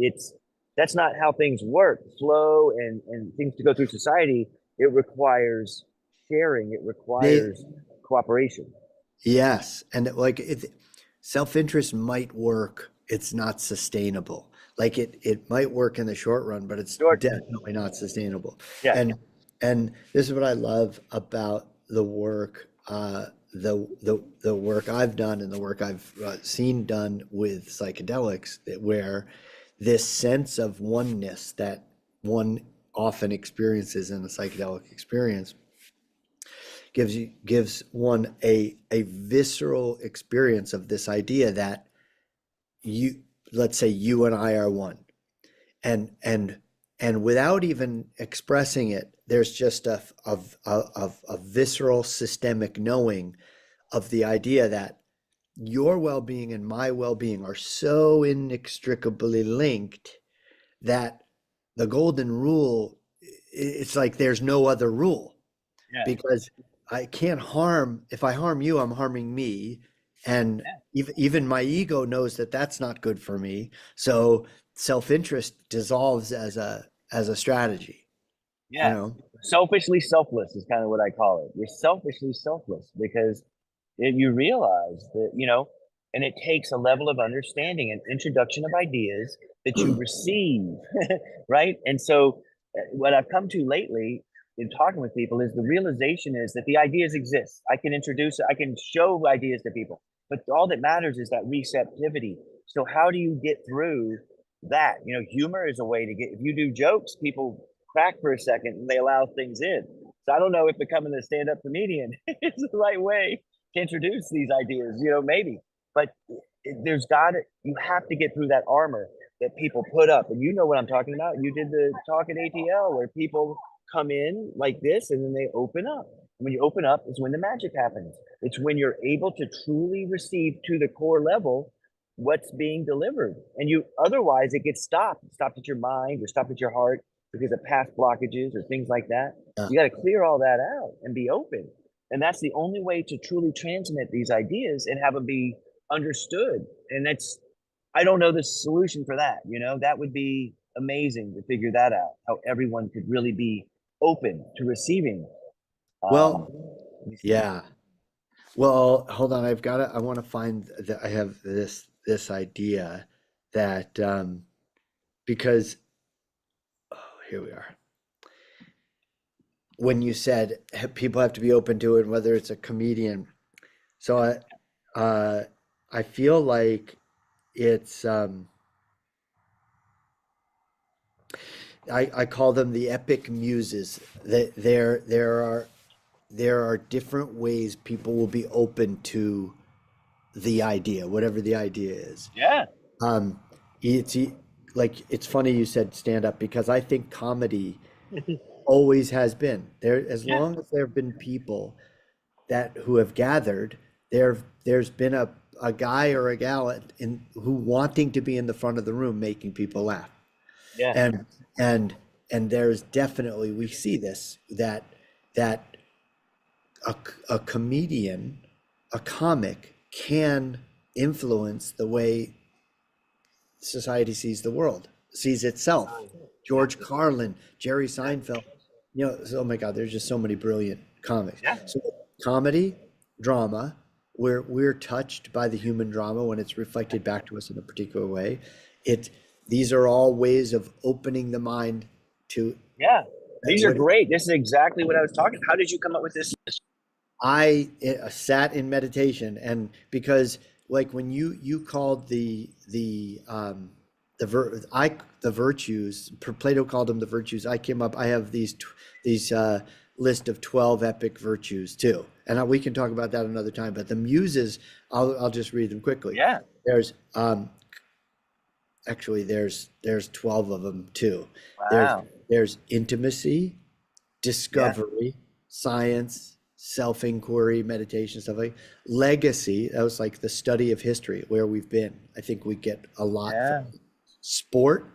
that's not how things work. Flow and things to go through society, it requires sharing, it They, requires cooperation. yes, and like self-interest might work. It's not sustainable. Like it might work in the short run, but it's Short, definitely not sustainable. yeah, And and this is what I love about the work, the work I've done and the work I've seen done with psychedelics, where this sense of oneness that one often experiences in a psychedelic experience gives one a visceral experience of this idea that you, let's say you and I are one, and without even expressing it, there's just a visceral systemic knowing of the idea that your well-being and my well-being are so inextricably linked that the golden rule, it's like there's no other rule, yeah, because I can't harm, if I harm you, I'm harming me. And yeah, even my ego knows that that's not good for me. So self-interest dissolves as a strategy, you yeah. know? Selfishly selfless is kind of what I call it. You're selfishly selfless because you realize that, and it takes a level of understanding and introduction of ideas that you receive, right? And so, what I've come to lately in talking with people is the realization is that the ideas exist. I can introduce, I can show ideas to people, but all that matters is that receptivity. So, how do you get through that? Humor is a way to get, if you do jokes, people crack for a second and they allow things in. So, I don't know if becoming a stand up comedian is the right way to introduce these ideas, maybe. But there's got to, you have to get through that armor that people put up. And you know what I'm talking about. You did the talk at ATL where people come in like this and then they open up. When you open up, is when the magic happens. It's when you're able to truly receive to the core level what's being delivered. And you, otherwise, it gets stopped at your mind or stopped at your heart because of past blockages or things like that. Uh, You got to clear all that out and be open. And that's the only way to truly transmit these ideas and have them be understood. And I don't know the solution for that. That would be amazing to figure that out, how everyone could really be open to receiving. Um, well, yeah. Well, hold on. I want to find that I have this idea that, because, oh, here we are. When you said people have to be open to it, whether it's a comedian. So uh, I feel like it's, I call them the epic muses. That there are different ways people will be open to the idea, whatever the idea is. yeah, Um, it's like it's funny you said stand up, because I think comedy always has been there. As yeah, long as there have been people that who have gathered, there's been a guy or a gal in who wanting to be in the front of the room making people laugh. yeah. And and there's definitely, we see this, that a, a comedian, a comic can influence the way society sees the world, sees itself. Yeah, George Carlin, Jerry Seinfeld, oh my God, there's just so many brilliant comics. yeah. So comedy, drama, we're touched by the human drama when it's reflected back to us in a particular way. It These are all ways of opening the mind to Yeah. These are what great. This is exactly what I was talking. How did you come up with this? sat in meditation. And because like when you called the virtues, Plato called them the virtues. I came up, I have these list of 12 epic virtues too, and we can talk about that another time. But the muses, I'll just read them quickly. Yeah, There's Actually, there's 12 of them too. There's Wow. there's intimacy, Yeah. discovery, science, self-inquiry, meditation, stuff like legacy. That was like the study of history, where we've been. I think we get a lot from Yeah. sport,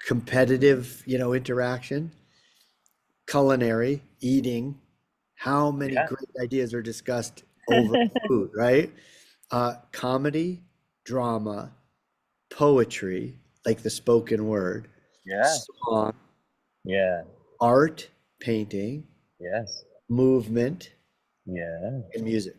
competitive, interaction, culinary, eating. How many Yeah. great ideas are discussed over food, right? Comedy, drama, poetry, like the spoken word, Yeah. song, Yeah. art, painting, Yes. movement, Yeah. and music.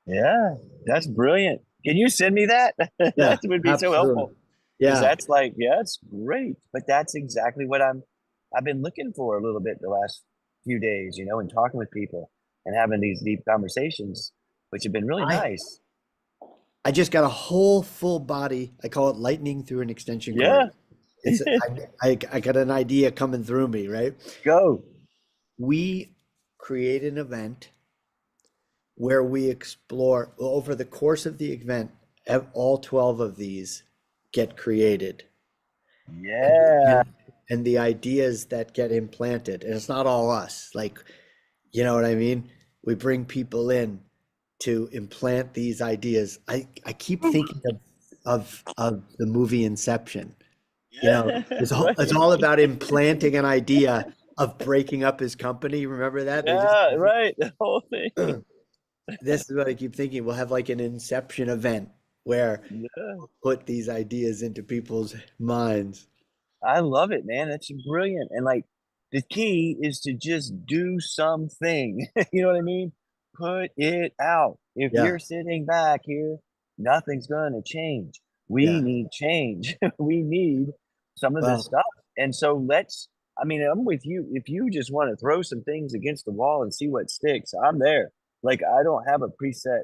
Yeah. That's brilliant. Can you send me that? Yeah, That would be so absolutely. helpful. Because Yeah. that's like, yeah, it's great. But that's exactly what I've been looking for a little bit the last few days, and talking with people and having these deep conversations, which have been really I nice. I just got a whole full body. I call it lightning through an extension cord. Yeah. It's I got an idea coming through me, right? Go. We create an event where we explore over the course of the event, all 12 of these get created. and Yeah. and and the ideas that get implanted, and it's not all us, like, you know what I mean, we bring people in to implant these ideas. I keep thinking of the movie Inception. Yeah. It's Right. all about implanting an idea of breaking up his company. Remember that they just Yeah. Right. The whole thing. this is what I keep thinking. We'll have like an Inception event where Yeah. put these ideas into people's minds. I love it, man. That's brilliant. And like the key is to just do something. You know what I mean? Put it out. If Yeah, you're sitting back here, nothing's going to change. We yeah. need change. We need some of this Well, stuff. And so I mean, I'm with you. If you just want to throw some things against the wall and see what sticks, I'm there. Like, I don't have a preset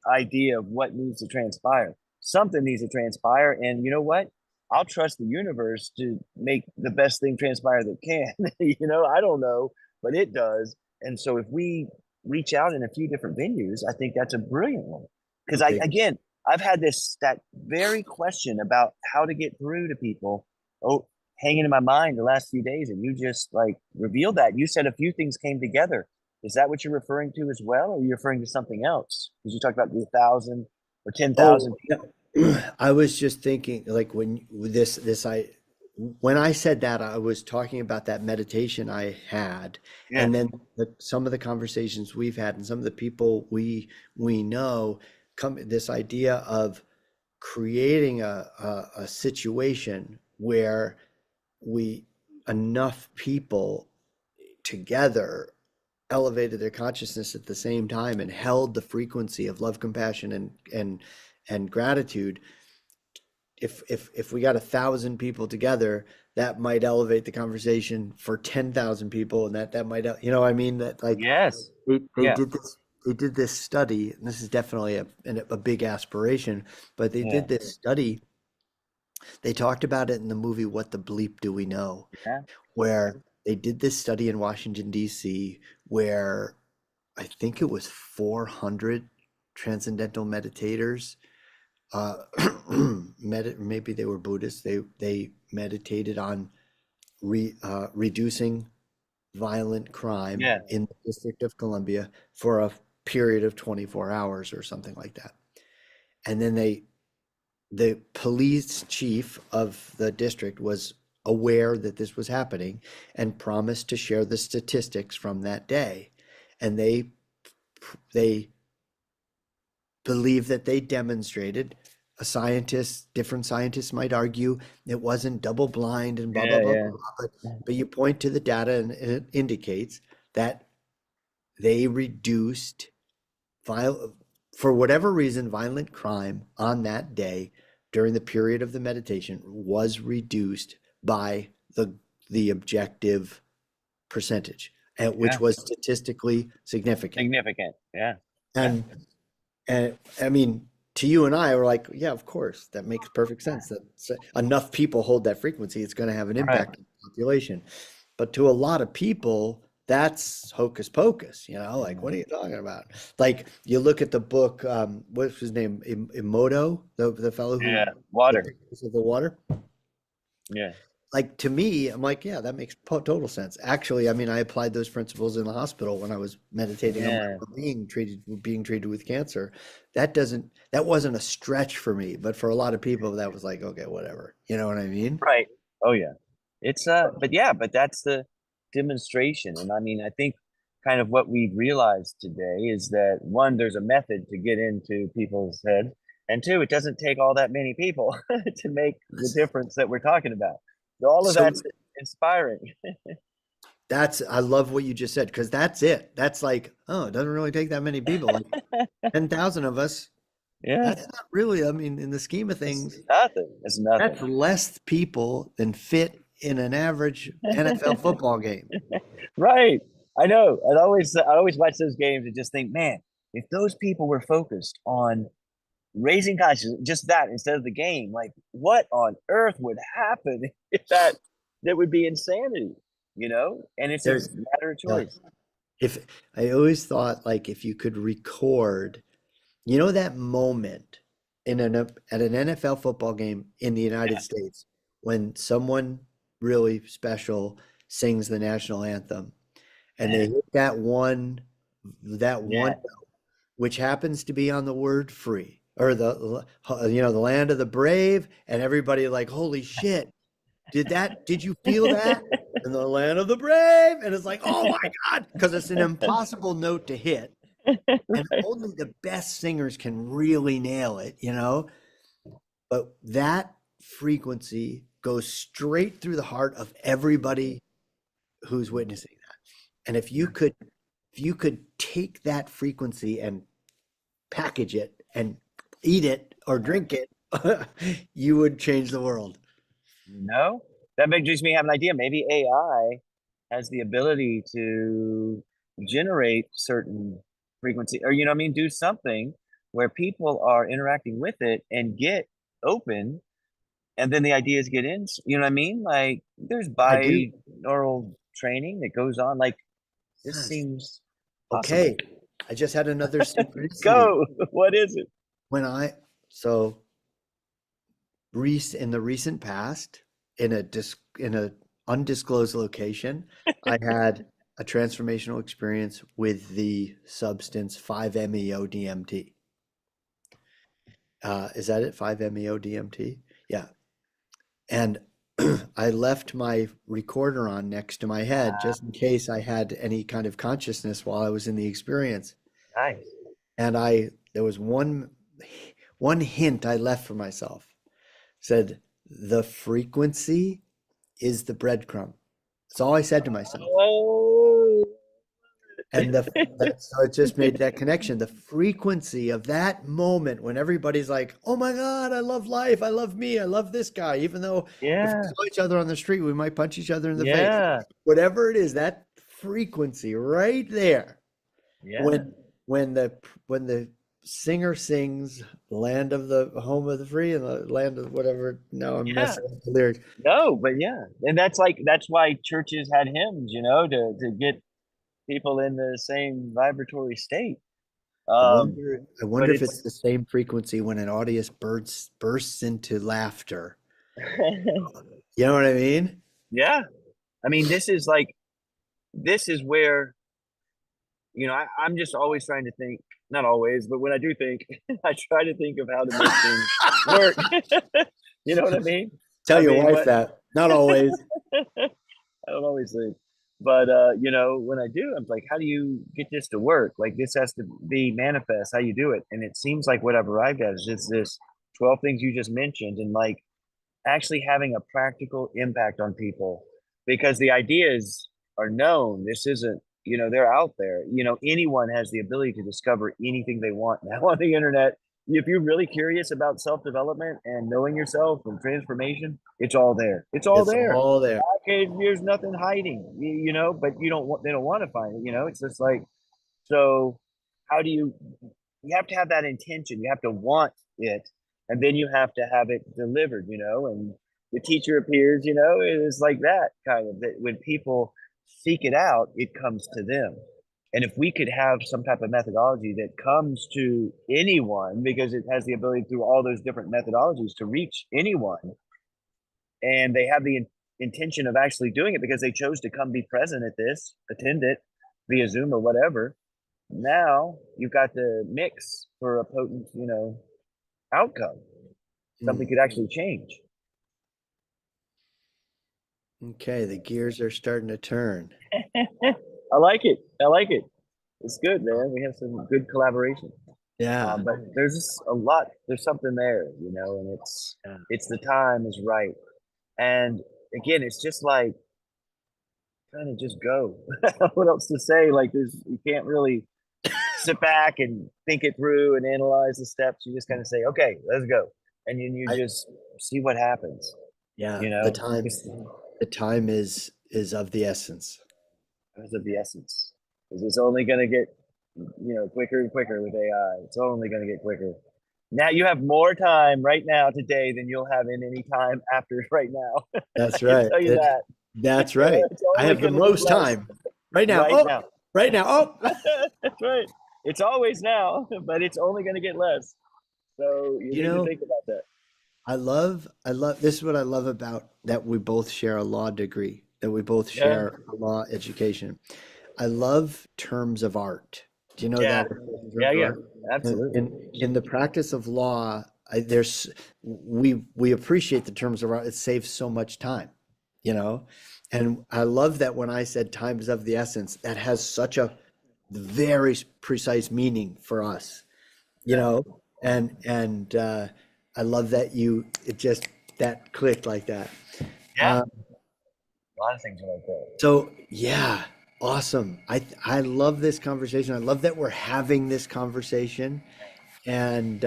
idea of what needs to transpire. Something needs to transpire. And you know what? I'll trust the universe to make the best thing transpire that can. I don't know, but it does. And so if we reach out in a few different venues, I think that's a brilliant one. Because okay. again, I've had that very question about how to get through to people. Oh, hanging in my mind the last few days, and you just like revealed that. You said a few things came together. Is that what you're referring to as well, or are you referring to something else? Because you talked about the 1,000 or 10,000 Oh, people. I was just thinking, like, when I said that, I was talking about that meditation I had, and Yes. then some of the conversations we've had, and some of the people we know, come this idea of creating a situation where we enough people together elevated their consciousness at the same time and held the frequency of love, compassion, and gratitude. If we got 1,000 people together, that might elevate the conversation for 10,000 people, and that might, I mean, that, like, Yes. they Yeah. did this. They did this study, and this is definitely a big aspiration, but they Yeah. did this study. They talked about it in the movie What the Bleep Do We Know, Yeah. where they did this study in Washington, D.C., where I think it was 400 transcendental meditators. Uh, maybe they were Buddhists. They meditated on reducing violent crime Yeah. in the District of Columbia for a period of 24 hours or something like that. And then the police chief of the district was aware that this was happening and promised to share the statistics from that day. And they believe that they demonstrated, different scientists might argue it wasn't double blind and blah blah Yeah. blah Yeah. blah, but you point to the data and it indicates that they reduced viol for whatever reason, violent crime on that day during the period of the meditation was reduced by the objective percentage, which Yeah. was statistically significant. Significant. Yeah. Yeah. And I mean, to you and I, we're like, yeah, of course, that makes perfect sense. That enough people hold that frequency, it's going to have an Right. impact on the population. But to a lot of people, that's hocus pocus, like what are you talking about? Like you look at the book, what's his name? Emoto, the fellow who Yeah, the water. Pictures of the Water. Yeah, Like to me, I'm like, yeah, that makes total sense. Actually, I mean, I applied those principles in the hospital when I was meditating on my yeah. well-being, being treated with cancer. That wasn't a stretch for me, but for a lot of people, that was like, okay, whatever. You know what I mean? Right. Oh yeah. It's but yeah, but that's the demonstration. And I mean, I think kind of what we've realized today is that one, there's a method to get into people's heads, and two, it doesn't take all that many people to make the difference that we're talking about. So all of So that's inspiring. I love what you just said because that's it. That's like, oh, it doesn't really take that many people. Like 10,000 of us, Yeah. that's not really, I mean, in the scheme of It's things, nothing. It's nothing. that's less people than fit in an average NFL football game. Right. I know. I always watch those games and just think, man, if those people were focused on raising consciousness, just that instead of the game, like what on earth would happen if that would be insanity, And it's a There's, matter of uh, choice. if I always thought like if you could record, that moment at an NFL football game in the United States when someone really special sings the national anthem and they Yeah. hit that one Yeah. which happens to be on the word free or the land of the brave and everybody like holy shit did you feel that in the land of the brave and it's like oh my god because it's an impossible note to hit and Right. only the best singers can really nail it. But that frequency goes straight through the heart of everybody who's witnessing that. And if you could take that frequency and package it and eat it or drink it, you would change the world. That makes me have an idea. Maybe AI has the ability to generate certain frequency or what I mean, do something where people are interacting with it and get open, and then the ideas get in. You know what I mean? Like there's I do. binaural training that goes on. Like this Yes. seems possible. Okay. I just had another synchronicity Go. What is it? when I so in the recent past in a undisclosed location, I had a transformational experience with the substance 5-MeO-DMT. Is that it? 5-MeO-DMT? Yeah. And I left my recorder on next to my head just in case I had any kind of consciousness while I was in the experience. Nice. And there was one hint I left for myself. Said the frequency is the breadcrumb. That's all I said to myself. Oh. And so it just made that connection. The frequency of that moment when everybody's like, "Oh my God, I love life. I love me. I love this guy." Even though if we Yeah. saw each other on the street, we might punch each other in the face. Yeah. Whatever it is, that frequency right there. Yeah. When the singer sings "Land of the Home of the Free" and the land of whatever. Now I'm Yeah. messing up the lyrics. No, but yeah. And that's why churches had hymns, to get people in the same vibratory state. I Um, wonder. I but wonder if it's it's the same frequency when an audience bursts into laughter. You know what I mean? yeah. I mean, this is where, I'm just always trying to think, not always, but when I do think, I try to think of how to make things work. You know what I mean? Tell I your mean, wife what that. Not always. I don't always think. But when I do, I'm like, how do you get this to work? Like this has to be manifest, how you do it. And it seems like what I've arrived at is just this 12 things you just mentioned and like actually having a practical impact on people because the ideas are known. This isn't, they're out there. Anyone has the ability to discover anything they want now on the internet. If you're really curious about self-development and knowing yourself and transformation, it's all there. It's all It's there. all there. Okay, there's nothing hiding, but they don't want to find it, it's just like, so how do you have to have that intention, you have to want it, and then you have to have it delivered, and the teacher appears, it is like that kind of that when people seek it out, it comes to them. And if we could have some type of methodology that comes to anyone, because it has the ability through all those different methodologies to reach anyone, and they have the intention of actually doing it because they chose to come be present at this, attend it via Zoom or whatever. Now you've got the mix for a potent, outcome. Something Mm. could actually change. Okay, the gears are starting to turn. I like it. I like it. It's good, man. We have some good collaboration. Yeah, But there's just a lot. There's something there, and yeah. it's the time is right. And again, it's just like kind of just go. What else to say? Like you can't really sit back and think it through and analyze the steps. You just kind of say, okay, let's go, and then you I, just see what happens. yeah, You know, the time is of the essence. because of the essence. Because it's only going to get quicker and quicker with AI. It's only going to get quicker. Now you have more time right now today than you'll have in any time after right now. I That's can right. tell you that. That's right. It's I only have the going to get most less time right now. right Oh, now. right now. Oh, That's right. It's always now, but it's only going to get less. So you you need to know, think about that. this is what I love about that we both share a law degree, that we both Yeah. share a law education. I love terms of art. Do you know Yeah. that terms Yeah. of Yeah. art? Absolutely. In the practice of law, we appreciate the terms of art. It saves so much time, you know? And I love that when I said time is of the essence, that has such a very precise meaning for us, you Yeah. know? And I love that it just that clicked like that. Yeah. Um, A lot of things are like that. so yeah, awesome. I love this conversation. I love that we're having this conversation, and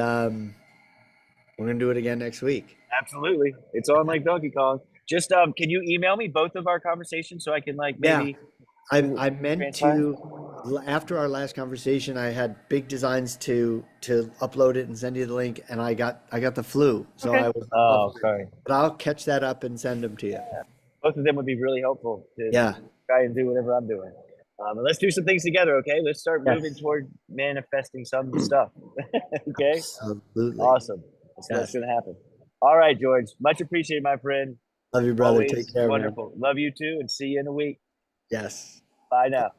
we're gonna do it again next week. Absolutely. It's on like Donkey Kong. Just can you email me both of our conversations so I can like Yeah, maybe I meant transpire? to after our last conversation, I had big designs to upload it and send you the link, and I got the flu, so Okay. I was off. Oh, sorry. But I'll catch that up and send them to you. Both of them would be really helpful to Yeah. try and do whatever I'm doing. And let's do some things together, okay? Let's start moving Yes. toward manifesting some stuff. Okay? Absolutely. Awesome. That's Yes. going to happen. All right, George. Much appreciated, my friend. Love you, brother. Take Always care, man. wonderful. Love you too, and see you in a week. Yes. Bye now.